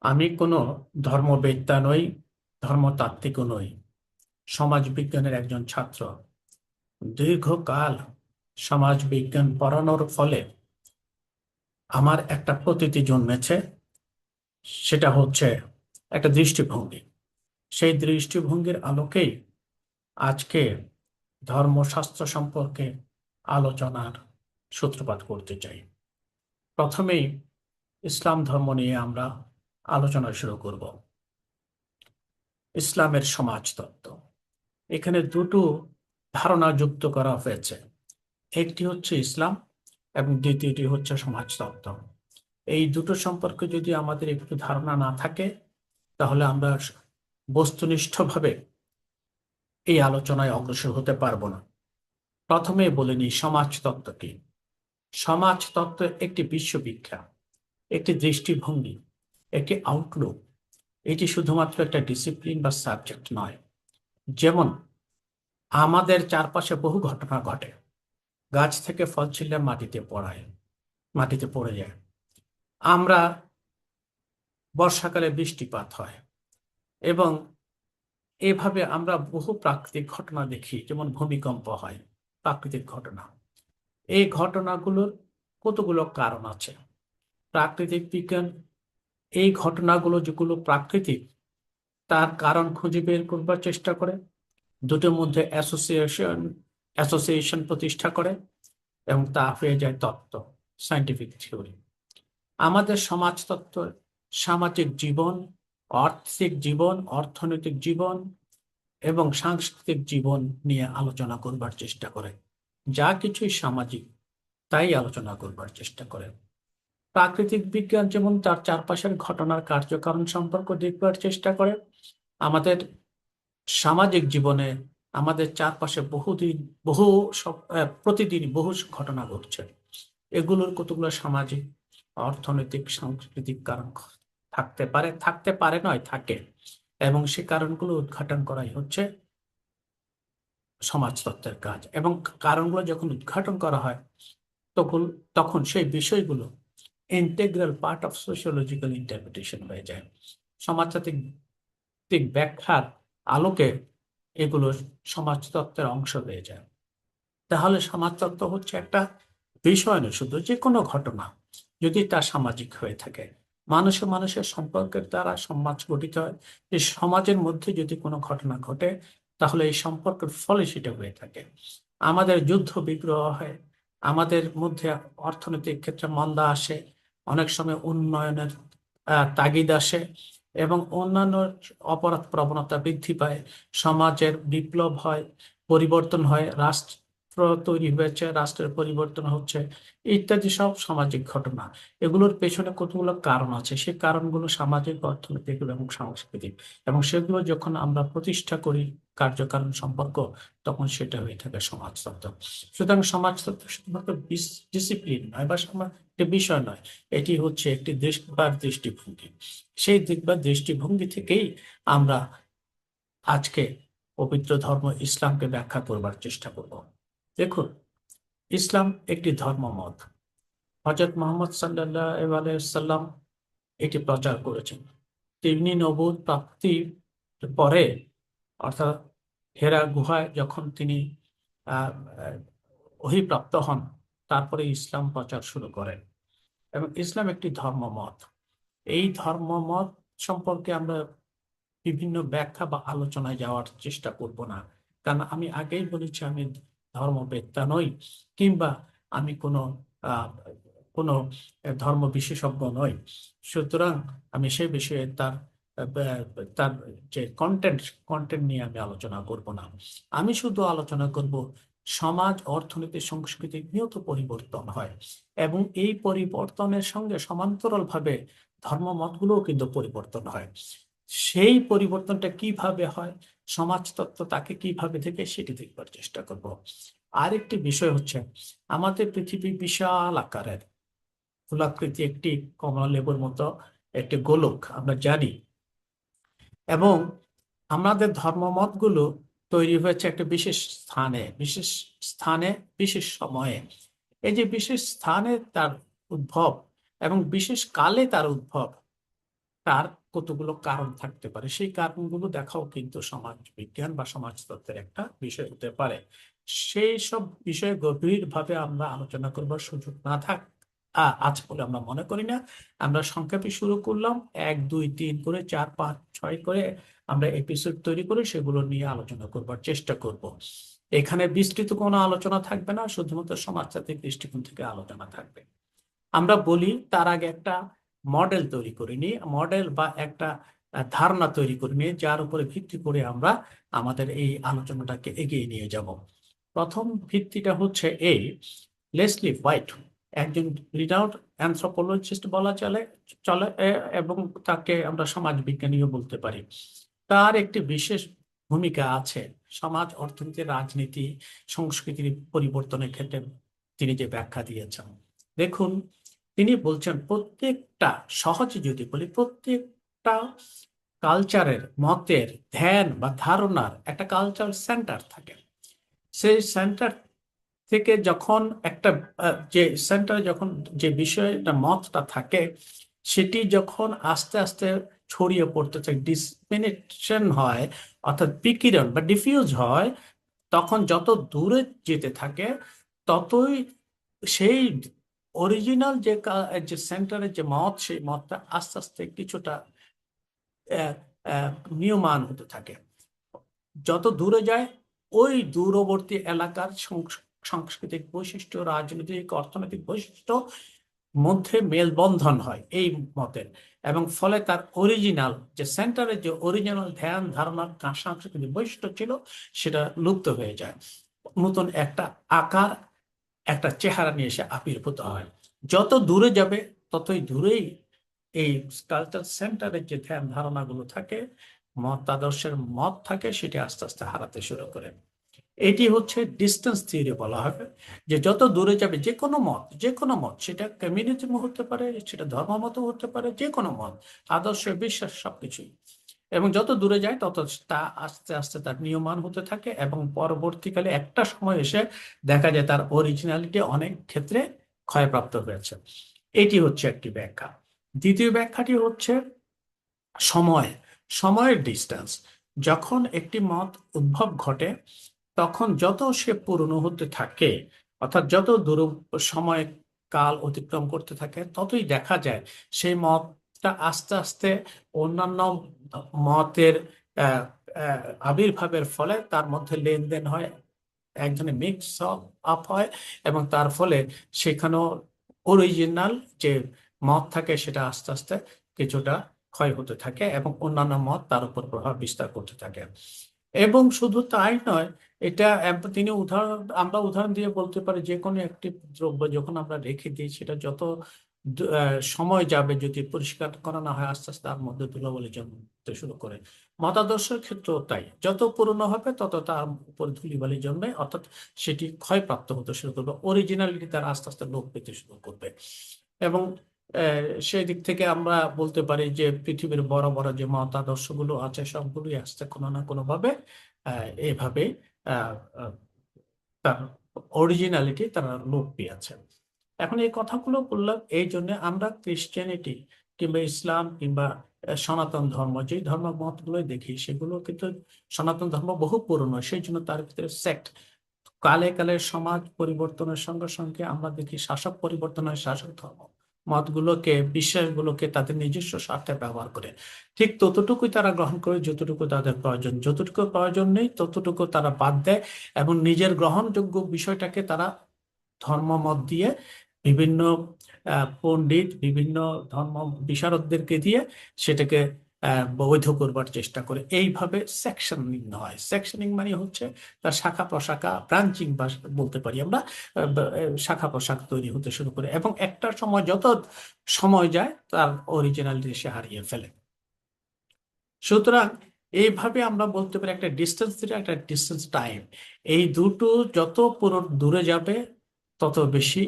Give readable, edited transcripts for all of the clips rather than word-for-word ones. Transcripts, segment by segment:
আমি কোনো ধর্মবেত্তা নই, ধর্মতাত্ত্বিকও নই। সমাজ বিজ্ঞানের একজন ছাত্র। দীর্ঘকাল সমাজ বিজ্ঞান পড়ানোর ফলে আমার একটা প্রতীতি জন্মেছে। সেটা হচ্ছে একটা দৃষ্টিভঙ্গি। সেই দৃষ্টিভঙ্গির আলোকেই আজকে ধর্মশাস্ত্র সম্পর্কে আলোচনার সূত্রপাত করতে চাই। প্রথমেই ইসলাম ধর্ম নিয়ে আমরা আলোচনা শুরু করব। ইসলামের সমাজতত্ত্ব, এখানে দুটো ধারণা যুক্ত করা হয়েছে। একটি হচ্ছে ইসলাম এবং দ্বিতীয়টি হচ্ছে সমাজতত্ত্ব। এই দুটো সম্পর্কে যদি আমাদের একটু ধারণা না থাকে, তাহলে আমরা বস্তুনিষ্ঠভাবে এই আলোচনায় অগ্রসর হতে পারবো না। প্রথমে বলে নিই সমাজতত্ত্ব কি। সমাজতত্ত্ব একটি বিশ্ববিখ্যাত, একটি দৃষ্টিভঙ্গি, একটি আউটলুক। এটি শুধুমাত্র একটা ডিসিপ্লিন বা সাবজেক্ট নয়। যেমন আমাদের চারপাশে বহু ঘটনা ঘটে। গাছ থেকে ফল ছিঁড়লে মাটিতে পড়ে যায়। আমরা বর্ষাকালে বৃষ্টিপাত হয় এবং এভাবে আমরা বহু প্রাকৃতিক ঘটনা দেখি, যেমন ভূমিকম্প হয়, প্রাকৃতিক ঘটনা। এই ঘটনাগুলোর কতগুলো কারণ আছে। প্রাকৃতিক বিজ্ঞান এই ঘটনাগুলো যেগুলো প্রাকৃতিক, তার কারণ খুঁজে বের করবার চেষ্টা করে, দুটোর মধ্যে অ্যাসোসিয়েশন প্রতিষ্ঠা করে এবং তা হয়ে যায় তত্ত্ব, সায়েন্টিফিক থিওরি। আমাদের সমাজতত্ত্ব সামাজিক জীবন, আর্থিক জীবন, অর্থনৈতিক জীবন এবং সাংস্কৃতিক জীবন নিয়ে আলোচনা করবার চেষ্টা করে। যা কিছুই সামাজিক তাই আলোচনা করবার চেষ্টা করে। প্রাকৃতিক বিজ্ঞান যেমন তার চারপাশের ঘটনার কার্যকারণ সম্পর্ক দেখবার চেষ্টা করে। আমাদের সামাজিক জীবনে আমাদের চারপাশে প্রতিদিন বহু ঘটনা ঘটছে। এগুলোর কতগুলো সামাজিক, অর্থনৈতিক, সাংস্কৃতিক কারণ থাকতে পারে নয়, থাকে। এবং সে কারণগুলো উদ্ঘাটন করাই হচ্ছে সমাজতত্ত্বের কাজ। এবং কারণগুলো যখন উদ্ঘাটন করা হয়, তখন তখন সেই বিষয়গুলো integral part of sociological interpretation হয়ে যায়। সমাজতাত্ত্বিক ব্যাখ্যার আলোকে এগুলো সমাজতত্ত্বের অংশ হয়ে যায়। তাহলে সমাজতত্ত্ব হচ্ছে একটা বিষয় নয় শুধু, যে কোনো ঘটনা যদি তা সামাজিক হয়ে থাকে, মানুষের মানুষের সম্পর্কের দ্বারা সমাজ গঠিত হয়। এই সমাজের মধ্যে যদি কোনো ঘটনা ঘটে, তাহলে এই সম্পর্কের ফলে সেটা হয়ে থাকে। আমাদের যুদ্ধ বিগ্রহ হয়, আমাদের মধ্যে অর্থনৈতিক ক্ষেত্রে মন্দা আসে, অনেক সময় উন্নয়নের তাগিদ আসে এবং অন্যান্য অপরাধ প্রবণতা বৃদ্ধি পায়, সমাজের বিপ্লব হয়, পরিবর্তন হয়, রাষ্ট্র তৈরি হয়েছে, রাষ্ট্রের পরিবর্তন হচ্ছে, ইত্যাদি সব সামাজিক ঘটনা। এগুলোর পেছনে কতগুলো কারণ আছে। সেই কারণগুলো সামাজিক, অর্থনৈতিক এবং সাংস্কৃতিক, এবং সেগুলো যখন আমরা প্রতিষ্ঠা করি কার্যকারণ সম্পর্ক, তখন সেটা হয়ে থাকে সমাজতত্ত্ব। সুতরাং সমাজতত্ত্ব শুধুমাত্র ডিসিপ্লিন নয় বা একটি বিষয় নয়, এটি হচ্ছে একটি দেখবার দৃষ্টিভঙ্গি। সেই দেখবার দৃষ্টিভঙ্গি থেকেই আমরা আজকে পবিত্র ধর্ম ইসলামকে ব্যাখ্যা করবার চেষ্টা করব। দেখুন, ইসলাম একটি ধর্মমত। হযরত মুহাম্মদ সাল্লাল্লাহু আলাইহি সাল্লাম এটি প্রচার করেছেন। তিনি নবুয়ত প্রাপ্তির পরে, অর্থাৎ হেরা গুহায় যখন তিনি আহ আহ, ওহীপ্রাপ্ত হন, তারপরে ইসলাম প্রচার শুরু করেন। এবং ইসলাম একটি ধর্মমত। এই ধর্মমত সম্পর্কে আমরা বিভিন্ন ব্যাখ্যা বা আলোচনায় যাওয়ার চেষ্টা করব না, কারণ আমি আগেই বলেছি আমি ধর্মবেত্তা নই, কিংবা আমি আহ, কোনো ধর্ম বিশেষজ্ঞ নই। সুতরাং আমি সেই বিষয়ে তার যে কন্টেন্ট নিয়ে আমি আলোচনা করব না। আমি শুধু আলোচনা করব সমাজ, অর্থনীতি, সংস্কৃতি নিয়ত পরিবর্তন হয় এবং এই পরিবর্তনের সঙ্গে সমান্তরালভাবে ধর্মমতগুলোও কিন্তু পরিবর্তন হয়। সেই পরিবর্তনটা কিভাবে হয়, সমাজতত্ত্ব তাকে কিভাবে দেখে, সেটি দেখবার চেষ্টা করব। আরেকটি বিষয় হচ্ছে, আমাদের পৃথিবী বিশাল আকারের, গোলাকৃতি একটি কমলা লেবুর মতো একটি গোলক, আমরা জানি। এবং আমাদের ধর্মমতগুলো তৈরি হয়েছে একটা বিশেষ স্থানে বিশেষ সময়ে। এই যে বিশেষ স্থানে তার উদ্ভব এবং বিশেষ কালে তার উদ্ভব, তার কতগুলো কারণ থাকতে পারে, সেই কারণগুলো দেখাও কিন্তু সমাজ বিজ্ঞান বা সমাজতত্ত্বের একটা বিষয় হতে পারে। সেই সব বিষয়ে গভীরভাবে আমরা আলোচনা করবার সুযোগ না থাক আছে বলে আমরা মনে করি না। আমরা সংক্ষেপে শুরু করলাম, 1 2 3 করে 4 5 6 করে আমরা এপিসোড তৈরি করে সেগুলো নিয়ে আলোচনা করবার চেষ্টা করব। এখানে বিস্তৃত কোনো আলোচনা থাকবে না, শুধুমাত্র সমাজতাত্ত্বিক দৃষ্টিকোণ থেকে আলোচনা থাকবে। আমরা বলি তার আগে একটা মডেল তৈরি করে নিই, মডেল বা একটা ধারণা তৈরি করে নিই, যার উপরে ভিত্তি করে আমরা আমাদের এই আলোচনাটাকে এগিয়ে নিয়ে যাব। প্রথম ভিত্তিটা হচ্ছে এই, লেসলি হোয়াইট একজন রিনাউন্ড অ্যানথ্রোপোলজিস্ট বলা চলে চলে এবং তাকে আমরা সমাজ বিজ্ঞানীও বলতে পারি। তার একটি বিশেষ ভূমিকা আছে সমাজ, অর্থনীতি, রাজনীতি, সংস্কৃতির পরিবর্তনের ক্ষেত্রে তিনি যে ব্যাখ্যা দিয়েছেন। দেখুন, তিনি বলছেন প্রত্যেকটা, সহজে যদি বলি, প্রত্যেকটা কালচারের, মতের, ধ্যান বা ধারণার একটা কালচার সেন্টার থাকে। সেই সেন্টার থেকে যখন একটা যে সেন্টারে যখন যে বিষয়টা, মতটা থাকে, সেটি যখন আস্তে আস্তে ছড়িয়ে পড়তে থাকে, ডিসমিনেশন হয়, অর্থাৎ বিকিরণ বা ডিফিউজ হয়, তখন যত দূরে যেতে থাকে ততই সেই অরিজিনাল যে সেন্টারের যে মত, সেই মতটা আস্তে আস্তে কিছুটা আহ, নিয়মান হতে থাকে। যত দূরে যায়, ওই দূরবর্তী এলাকার সাংস্কৃতিক বৈশিষ্ট্য, রাজনৈতিক, অর্থনৈতিক বৈশিষ্ট্য মধ্যে মেলবন্ধন হয় এই মতের, এবং ফলে তার অরিজিনাল যে সেন্টারের যে অরিজিনাল ধ্যান ধারণা, সাংস্কৃতিক বৈশিষ্ট্য ছিল, সেটা লুপ্ত হয়ে যায়। নতুন একটা আকার, একটা চেহারা নিয়ে এসে আবির্ভূত হয়। যত দূরে যাবে ততই দূরেই এই কালচার সেন্টারের যে ধ্যান ধারণাগুলো থাকে, মতাদর্শের মত থাকে, সেটি আস্তে আস্তে হারাতে শুরু করে। এটি হচ্ছে ডিস্টেন্স থিওরি বলা হবে, যে যত দূরে যাবে যে কোনো মত, যে কোনো মত, সেটা কমিউনিজম হতে পারে, সেটা ধর্মমত হতে পারে, যে কোনো মত, আদর্শ, বিশ্বাস, সবকিছুই, এবং যত দূরে যায় তত তা আস্তে আস্তে তার নিয়মান হতে থাকে, এবং পরবর্তীকালে একটা সময় এসে দেখা যায় তার অরিজিনালিটি অনেক ক্ষেত্রে ক্ষয়প্রাপ্ত হয়েছে। এটি হচ্ছে একটি ব্যাখ্যা। দ্বিতীয় ব্যাখ্যাটি হচ্ছে সময়, সময়ের ডিস্টেন্স। যখন একটি মত উদ্ভব ঘটে, তখন যত সে পুরনো হতে থাকে, অর্থাৎ যত দূর সময় কাল অতিক্রম করতে থাকে, ততই দেখা যায় সেই মতটা আস্তে আস্তে অন্যান্য মতের আহ, আবির্ভাবের ফলে তার মধ্যে লেনদেন হয়, একজনে মিক্স আপ হয়, এবং তার ফলে সেখানেও অরিজিনাল যে মত থাকে সেটা আস্তে আস্তে কিছুটা ক্ষয় হতে থাকে, এবং অন্যান্য মত তার উপর প্রভাব বিস্তার করতে থাকে। এবং শুধু তাই নয়, এটা তিনি আমরা উদাহরণ দিয়ে বলতে পারি, যে কোনো একটি দ্রব্য যখন আমরা রেখে দিই, সেটা যত সময় যাবে, যদি পরিষ্কার করা না হয়, আস্তে আস্তে তার মধ্যে ধুলোবালি জমতে শুরু করে। মতাদর্শের ক্ষেত্রেও তাই, যত পুরনো হবে তত তার উপর ধূলিবালি জন্মে, অর্থাৎ সেটি ক্ষয়প্রাপ্ত হতে শুরু করবে, অরিজিনালিটি তার আস্তে আস্তে লোপ পেতে শুরু করবে। এবং সেই দিক থেকে আমরা বলতে পারি যে পৃথিবীর বড় বড় যে মতাদর্শগুলো আছে, সবগুলোই আসছে কোনো না কোনো ভাবে এভাবে আহ, আহ, তার অরিজিনালিটি তারা লোপ পেয়েছে। এখন এই কথাগুলো বললাম এই জন্য, আমরা ক্রিশ্চিয়ানিটি কিংবা ইসলাম কিংবা সনাতন ধর্ম, যে ধর্ম মতগুলোই দেখি, সেগুলো কিন্তু সনাতন ধর্ম বহু পুরনো, সেই জন্য তার ভিতরে সেক্ট, কালে কালে সমাজ পরিবর্তনের সঙ্গে সঙ্গে আমরা দেখি শাসক পরিবর্তন হয়, শাসক ধর্ম মতগুলোকে, বিশ্বাসগুলোকে তাদের নিজস্ব স্বার্থে ব্যবহার করে। ঠিক ততটুকুই তারা গ্রহণ করে যতটুকু তাদের প্রয়োজন, যতটুকু প্রয়োজন নেই ততটুকু তারা বাদ দেয়, এবং নিজের গ্রহণযোগ্য বিষয়টাকে তারা ধর্মমত দিয়ে, বিভিন্ন পণ্ডিত, বিভিন্ন ধর্ম বিশারদদেরকে দিয়ে সেটাকে বৈধ করবার চেষ্টা করে। এইভাবে সেকশনিং হয়। সেকশনিং মানে হচ্ছে তার শাখা প্রশাখা, ব্রাঞ্চিং বা বলতে পারি আমরা, শাখা প্রশাখা তৈরি হতে শুরু করে, এবং একটা সময়, যত সময় যায়, তার অরিজিনালিটি সে হারিয়ে ফেলে। সুতরাং এইভাবে আমরা বলতে পারি একটা ডিস্টেন্স থিটা, একটা ডিস্টেন্স টাইম, এই দুটো যত পুরো দূরে যাবে তত বেশি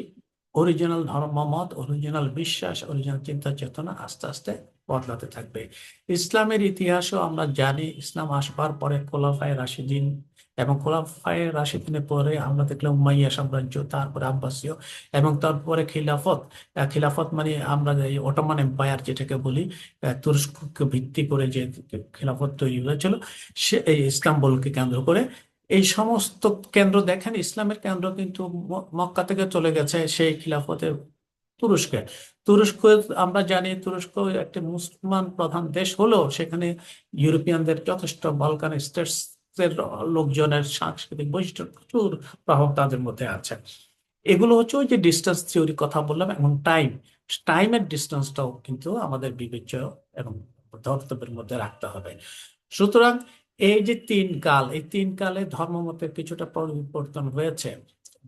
অরিজিনাল ধর্মমত, অরিজিনাল বিশ্বাস, অরিজিনাল চিন্তা চেতনা আস্তে আস্তে বদলাতে থাকবে। ইসলামের ইতিহাসও আমরা জানি, ইসলাম আসবার পরে খোলাফায়ে রাশিদিন এবং খোলাফায়ে রাশিদিনের পরে আমরা দেখলাম উমাইয়া সাম্রাজ্য, তারপরে আব্বাসীয়, এবং তারপরে খিলাফত। খিলাফত মানে আমরা এই অটোমান এম্পায়ার যেটাকে বলি, তুরস্ককে ভিত্তি করে যে খিলাফত তৈরি হয়েছিল, সে এই ইস্তাম্বুলকে কেন্দ্র করে। এই সমস্ত কেন্দ্র দেখেন, ইসলামের কেন্দ্র কিন্তু মক্কা থেকে চলে গেছে সেই খিলাফতের তুরস্কে। তুরস্ক, আমরা জানি তুরস্ক একটি মুসলমান প্রধান দেশ হলেও সেখানে ইউরোপিয়ানদের যথেষ্ট, বালকান স্টেটস এর লোকজনের সাংস্কৃতিক বৈশিষ্ট্য প্রচুর প্রভাব তাদের মধ্যে আছে। এগুলো হচ্ছে ওই যে ডিস্টেন্স থিওরি কথা বললাম, এবং টাইমের ডিস্টেন্সটাও কিন্তু আমাদের বিবেচ্য এবং ধর্তব্যের মধ্যে রাখতে হবে। সুতরাং এই যে তিন কাল, এই তিন কালে ধর্মমতের কিছুটা পরিবর্তন হয়েছে,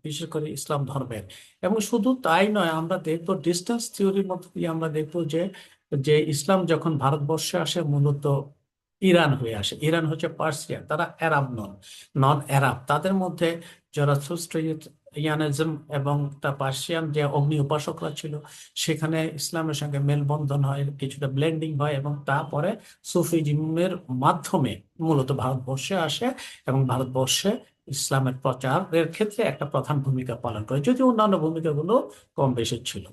বিশেষ করে ইসলাম ধর্মের। এবং শুধু তাই নয়, আমরা দেখবো ডিস্টেন্স থিওরির মধ্যে দিয়ে আমরা দেখবো যে যে ইসলাম যখন ভারতবর্ষে আসে মূলত ইরান হয়ে আসে। ইরান হচ্ছে পার্সিয়ান, তারা অ্যারাব নন অ্যারাব। তাদের মধ্যে জরাথুস্ট্রিয়ানিজম এবং তা পার্সিয়ান যে অগ্নি উপাসকরা ছিল, সেখানে ইসলামের সঙ্গে মেলবন্ধন হয়, কিছুটা ব্লেন্ডিং হয়, এবং তারপরে সুফিজমের মাধ্যমে মূলত ভারতবর্ষে আসে এবং ভারতবর্ষে ইসলামের প্রচারের ক্ষেত্রে একটা প্রধান ভূমিকা পালন করে, যদিও অন্যান্য ভূমিকাগুলো কম বেশি ছিল।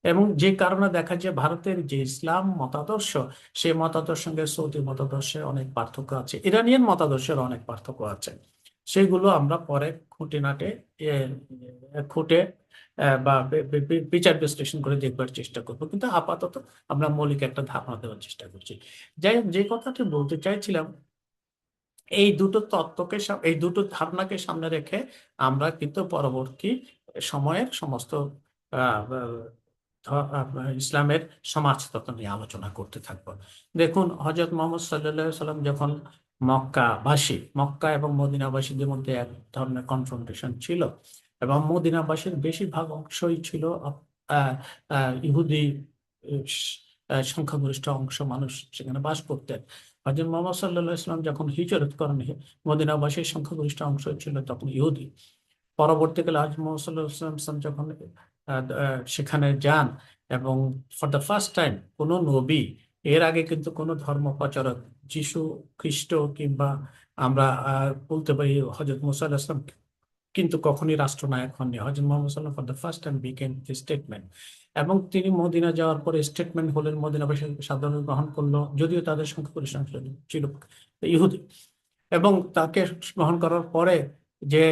এবং যে কারণে দেখা যায় ভারতের যে ইসলাম মতাদর্শ, সেই মতাদর্শের সঙ্গে সৌদি মতাদর্শের অনেক পার্থক্য আছে, ইরানিয়ান মতাদর্শের অনেক পার্থক্য আছে। সেগুলো আমরা পরে খুঁটিনাটে এ, খুঁটে বা বিচার বিশ্লেষণ করে দেখবার চেষ্টা করব, কিন্তু আপাতত আমরা মৌলিক একটা ধারণা দেওয়ার চেষ্টা করছি। যাই হোক, যে কথাটি বলতে চাইছিলাম, এই দুটো তত্ত্বকে এই দুটো ধারণাকে সামনে রেখে আমরা কিন্তু পরবর্তী সময়ের সমস্ত আহ, ইসলামের সমাজতত্ত্ব নিয়ে আলোচনা করতে থাকবো। দেখুন, হজরত মোহাম্মদ সাল্লাল্লাহু সাল্লাম যখন মক্কা এবং মদিনাবাসীদের মধ্যে এক ধরনের কনফ্রন্টেশন ছিল, এবং মদিনাবাসীর বেশিরভাগ অংশই ছিল ইহুদি, সংখ্যাগরিষ্ঠ অংশ মানুষ সেখানে বাস করতেন। হযরত মুহাম্মদ সাল্লাল্লাহু আলাইহি ওয়াসাল্লাম যখন হিজরত করেন, মদিনাবাসীর সংখ্যাগরিষ্ঠ অংশ ছিল তখন ইহুদি। পরবর্তীকালে হযরত মুহাম্মদ সাল্লাল্লাহু আলাইহি ওয়াসাল্লাম যখন সেখানে যান, এবং ফর দ্য ফার্স্ট টাইম কোনো নবী, এর আগে কিন্তু কোনো ধর্ম প্রচারক, যিশু খ্রিস্ট কিংবা আমরা বলতে পারি হযরত মুসা আলাইহিস সালাম, কিন্তু কখনই রাষ্ট্রনায়ক হননি। হযরত মুহাম্মদ সাল্লাল্লাহু আলাইহি ওয়াসাল্লাম for the first time became the statement. এবং তিনি মদিনা যাওয়ার পরে স্টেটমেন্ট হলেন, মদিনাবাসী সাধারণ গ্রহণ করলো, যদিও তাদের সংখ্যাগরিষ্ঠ অংশ ছিল ইহুদি। এবং তাকে গ্রহণ করার পরে যে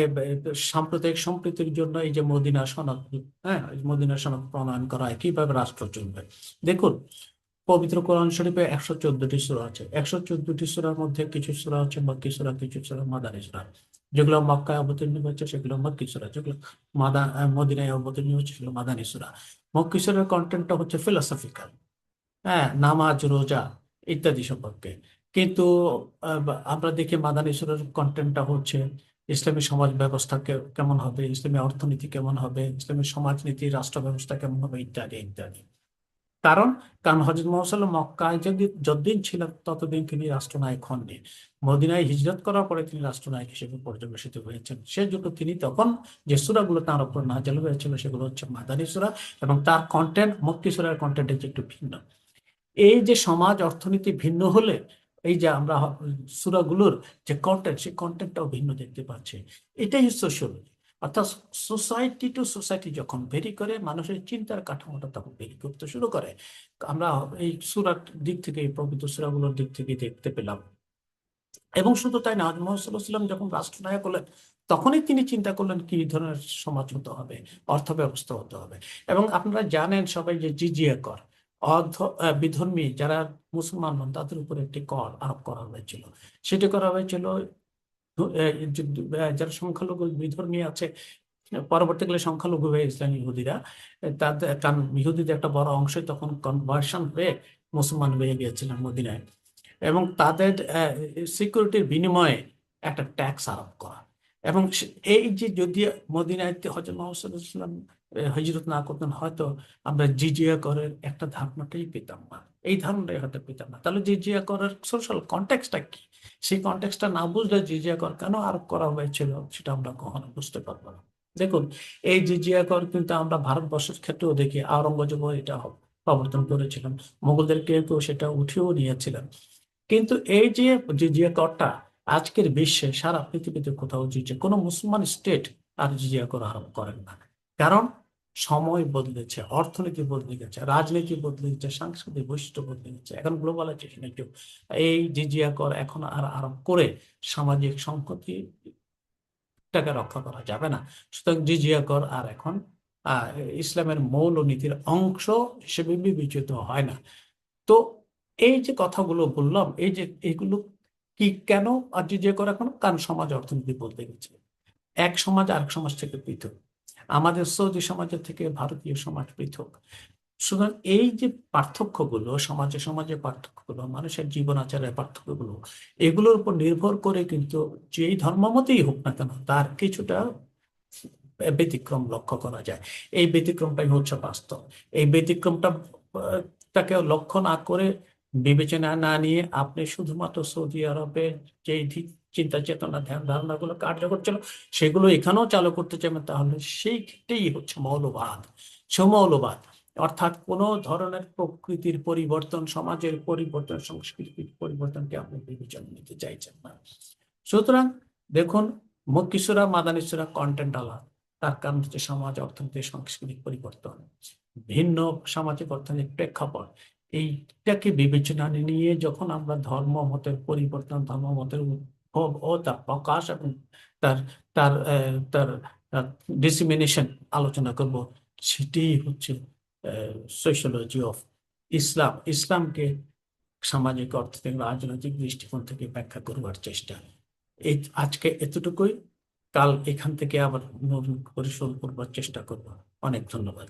সাম্প্রদায়িক সম্প্রীতির জন্য এই যে মদিনা সনদ, হ্যাঁ, মদিনা সনদ প্রণয়ন করা হয়, কিভাবে রাষ্ট্র চলবে। দেখুন, পবিত্র কোরআন শরীফে 114টি সূরা আছে। 114টি সূরার মধ্যে কিছু সূরা হচ্ছে মক্কি সূরা, কিছু সূরা মাদানী সূরা। যেগুলো মক্কায় অবতীর্ণ হচ্ছে সেগুলো মক্কি সূরা, যেগুলো মদিনায় অবতীর্ণ হচ্ছে সেগুলো মাদানী সূরা। মক্কি সূরার কন্টেন্টটা হচ্ছে ফিলোসফিক্যাল, হ্যাঁ, নামাজ রোজা ইত্যাদি সম্পর্কে। কিন্তু আমরা দেখি মাদানী সূরার কন্টেন্টটা হচ্ছে ইসলামী সমাজ ব্যবস্থা কেমন হবে, ইসলামী অর্থনীতি কেমন হবে, ইসলামী সমাজনীতি, রাষ্ট্র ব্যবস্থা কেমন হবে, ইত্যাদি ইত্যাদি। কারণ কারণ হযরত মুহাম্মদ সাল্লাল্লাহু আলাইহি ওয়াসাল্লাম মক্কায় যদি যতদিন ছিলেন ততদিন তিনি রাষ্ট্রনায়ক হননি। মদিনায় হিজরত করার পরে তিনি রাষ্ট্রনায়ক হিসেবে পর্যবেসিত হয়েছেন। সেজন্য তিনি তখন যে সূরাগুলো তার উপর নাযিল হয়েছিল সেগুলো হচ্ছে মাদানী সূরা, এবং তার কন্টেন্ট মক্কি সূরার কন্টেন্টের একটু ভিন্ন। এই যে সমাজ অর্থনীতি ভিন্ন হলে এই যে আমরা সূরাগুলোর যে কন্টেন্ট, সেই কন্টেন্টটাও ভিন্ন দেখতে পাচ্ছি। এটাই সোশিয়োলজি। অর্থাৎ সোসাইটি টু সোসাইটি যখন ভেরি করে, মানুষের চিন্তার কাঠামোটা তখন ভেরি করতে শুরু করে। আমরা এই সূরার দিক থেকে, এই পবিত্র সূরাগুলোর দিক থেকে দেখতে পেলাম। এবং শুধু তাই না, হযরত মুহাম্মদ সাল্লাল্লাহু আলাইহি ওয়াসাল্লাম যখন রাষ্ট্রনায়ক হলেন, তখনই তিনি চিন্তা করলেন কি ধরনের সমাজ হতে হবে, অর্থ ব্যবস্থা হতে হবে। এবং আপনারা জানেন সবাই যে জিজিয়া কর, বিধর্মী যারা মুসলমান নন তাদের উপর একটি কর আরোপ করা হয়েছিল। সেটি করা হয়েছিল যারা সংখ্যালঘু বিধর্মী আছে, পরবর্তীকালে সংখ্যালঘু হয়ে ইসলাম ইহুদিরা, তাদের কারণ ইহুদিদের একটা বড় অংশ তখন কনভার্সন হয়ে মুসলমান হয়ে গিয়েছিলেন মদিনায়, এবং তাদের সিকিউরিটির বিনিময়ে একটা ট্যাক্স আরোপ করা। এবং এই যে যদি মদিনায় হযরত মুহাম্মদ সাল্লাল্লাহু আলাইহি ওয়াসাল্লাম হিজরত না করতেন, হয়তো আমরা জিজিয়া করের একটা ধারণাটাই পেতাম না, এই ধারণাটাই হয়তো পেতাম না। তাহলে জিজিয়া করের সোশ্যাল কনটেক্সটটা কি, সেই কনটেক্সটটা না বুঝলে জিজিয়া কর কেন আরোপ করা হয়েছিল সেটা আমরা কখনো বুঝতে পারবো না। দেখুন, এই জিজিয়া কর কিন্তু আমরা ভারতবর্ষের ক্ষেত্রেও দেখি, আওরঙ্গজেব এটা প্রবর্তন করেছিলেন, মোগলদের কেউ কেউ সেটা উঠিয়েও নিয়েছিলেন। কিন্তু এই যে জিজিয়া করটা আজকের বিশ্বে সারা পৃথিবীতে কোথাও যে কোনো মুসলমান স্টেট আর জিজিয়া করা আরম্ভ করেন না। কারণ সময় বদলেছে, অর্থনীতি বদলে গেছে, রাজনীতি বদলে গেছে, সাংস্কৃতিক বৈশিষ্ট্য বদলে গেছে, এখন গ্লোবালাইজেশন একটু এই জিজিয়া কর এখন আর আরম্ভ করে সামাজিক সংহতিটাকে রক্ষা করা যাবে না। সুতরাং জিজিয়া কর আর এখন আহ ইসলামের মৌল নীতির অংশ হিসেবে বিবেচিত হয় না। তো এই যে কথাগুলো বললাম, এই যে এগুলো কি কেন আর যে করা, এখন কারণ সমাজ অর্থনীতি বলতে গেছে এক সমাজ আরেক সমাজ থেকে পৃথক, আমাদের সৌদি সমাজের থেকে ভারতীয় সমাজ পৃথক। সুতরাং এই যে পার্থক্যগুলো, সমাজে সমাজে পার্থক্যগুলো, মানুষের জীবন আচারের পার্থক্যগুলো, এগুলোর উপর নির্ভর করে কিন্তু যেই ধর্মমতেই হোক না কেন তার কিছুটা ব্যতিক্রম লক্ষ্য করা যায়। এই ব্যতিক্রমটাই হচ্ছে বাস্তব। এই ব্যতিক্রমটা তাকে লক্ষ্য না করে, বিবেচনা না নিয়ে আপনি শুধুমাত্র সৌদি আরবের যে চিন্তা চেতনা ধ্যান ধারণাগুলো কার্যকর ছিল সেগুলো এখানেও চালু করতে চাইবেন, তাহলে সেইটাই হচ্ছে মৌলবাদ, সমৌলবাদ। অর্থাৎ কোন ধরনের প্রকৃতির পরিবর্তন, সমাজের পরিবর্তন, সংস্কৃতির পরিবর্তনকে আপনি বিবেচনা নিতে চাইছেন না। সুতরাং দেখুন, মক্কিসুরা মাদানিসুরা কন্টেন্ট আলাদা, তার কারণ হচ্ছে সমাজ, অর্থনীতি, সাংস্কৃতিক পরিবর্তন, ভিন্ন সামাজিক অর্থনৈতিক প্রেক্ষাপট। এইটাকে বিবেচনা নিয়ে যখন আমরা ধর্ম মতের পরিবর্তন, ধর্ম মতের উদ্ভব ও তার প্রকাশ এবং তার তার তার ডিসিমিনেশন আলোচনা করব, সেটাই হচ্ছে সোশিওলজি অফ ইসলাম। ইসলামকে সামাজিক, অর্থনৈতিক, রাজনৈতিক দৃষ্টিকোণ থেকে ব্যাখ্যা করবার চেষ্টা। এই আজকে এতটুকুই, কাল এখান থেকে আবার নতুন পরিশোধ করবার চেষ্টা করব। অনেক ধন্যবাদ।